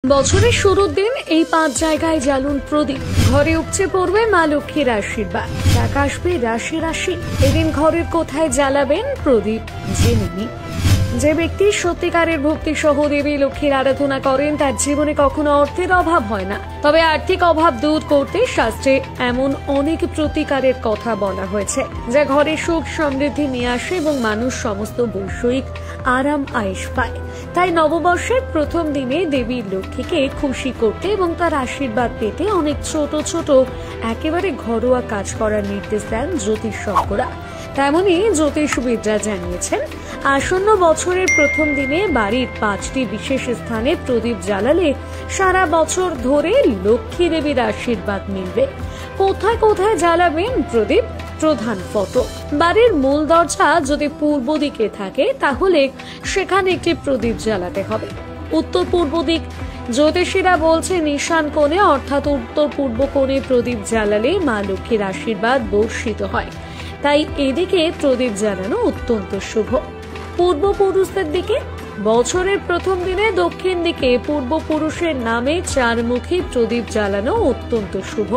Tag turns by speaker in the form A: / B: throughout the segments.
A: বছরের শুরুর দিন এই 5 জায়গায় জ্বালুন প্রদীপ। ঘরে উপচে পড়বে মা লক্ষ্মীর আশীর্বাদ, টাকা আসবে রাশি রাশি। এদিন ঘরের কোথায় জ্বালাবেন প্রদীপ জেনে নিন। যে ব্যক্তি সত্যিকারের ভক্তি সহ দেবী লক্ষ্মীর আরাধনা করেন তার জীবনে কখনো অর্থের অভাব হয় না। তবে আর্থিক অভাব দূর করতে শাস্ত্রে এমন অনেক প্রতিকারের কথা বলা হয়েছে যা ঘরে সুখ সমৃদ্ধি নিয়ে আসে এবং মানুষ সমস্ত বৈষয়িক আরাম আয়েশ পায়। তাই নববর্ষের প্রথম দিনে দেবী লক্ষ্মীকে খুশি করতে এবং তার আশীর্বাদ পেতে অনেক ছোট ছোট একেবারে ঘরোয়া কাজ করার নির্দেশ দেন জ্যোতিষজ্ঞরা। তেমনি জ্যোতিষবিদরা জানিয়েছেন, আসন্ন বছরের প্রথম দিনে বাড়ির 5টি বিশেষ স্থানে প্রদীপ জ্বালালে সারা বছর ধরে লক্ষ্মী দেবীর আশীর্বাদ মিলবে। কোথায় কোথায় জ্বালাবেন প্রদীপ? প্রধান ফটো, বাড়ির মূল দরজা যদি পূর্ব দিকে থাকে তাহলে সেখানে একটি প্রদীপ জ্বালাতে হবে। উত্তর পূর্ব দিক, জ্যোতিষীরা বলছে ঈশান কোণে অর্থাৎ উত্তর পূর্ব কোণে প্রদীপ জ্বালালে মা লক্ষ্মীর আশীর্বাদ বর্ষিত হয়, তাই এদিকে প্রদীপ জ্বালানো অত্যন্ত শুভ। পূর্বপুরুষদের দিকে, বছরের প্রথম দিনে দক্ষিণ দিকে পূর্বপুরুষের নামে 4মুখী প্রদীপ জ্বালানো অত্যন্ত শুভ।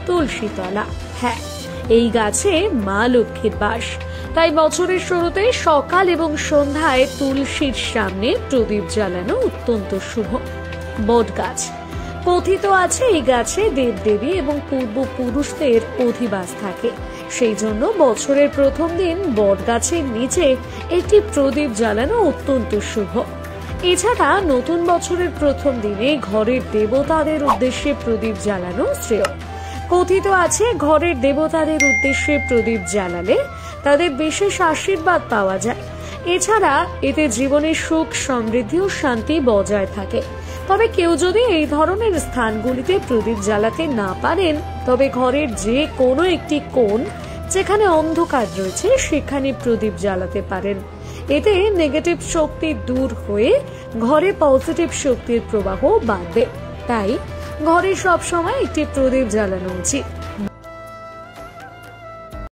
A: তুলসীতলা, হ্যাঁ, এই গাছে মা লক্ষ্মীর বাস, তাই বছরের শুরুতে সকাল এবং সন্ধ্যায় তুলসীর সামনে প্রদীপ জ্বালানো অত্যন্ত শুভ। বট গাছ, কথিত আছে এই গাছে দেবদেবী এবং পূর্বপুরুষদের অধিবাস থাকে, সেই জন্য বছরের প্রথম দিন বট গাছের নিচে একটি প্রদীপ জ্বালানো অত্যন্ত শুভ। এছাড়া নতুন বছরের প্রথম দিনে ঘরের দেবতাদের উদ্দেশ্যে প্রদীপ জ্বালানো শ্রেয়। কথিত আছে ঘরের দেবতাদের উদ্দেশ্যে প্রদীপ জ্বালালে তাদের বিশেষ আশীর্বাদ পাওয়া যায়। এছাড়া এতে জীবনে সুখ সমৃদ্ধি ও শান্তি বজায় থাকে। তবে কেউ যদি এই ধরনের স্থানগুলিতে প্রদীপ জ্বালাতে না পারেন তবে ঘরের যে কোনো একটি কোণ যেখানে অন্ধকার রয়েছে সেখানে প্রদীপ জ্বালাতে পারেন। এতে নেগেটিভ শক্তি দূর হয়ে ঘরে পজিটিভ শক্তির প্রবাহ বাড়বে। তাই ঘরে সব সময় একটি প্রদীপ জ্বালানো উচিত।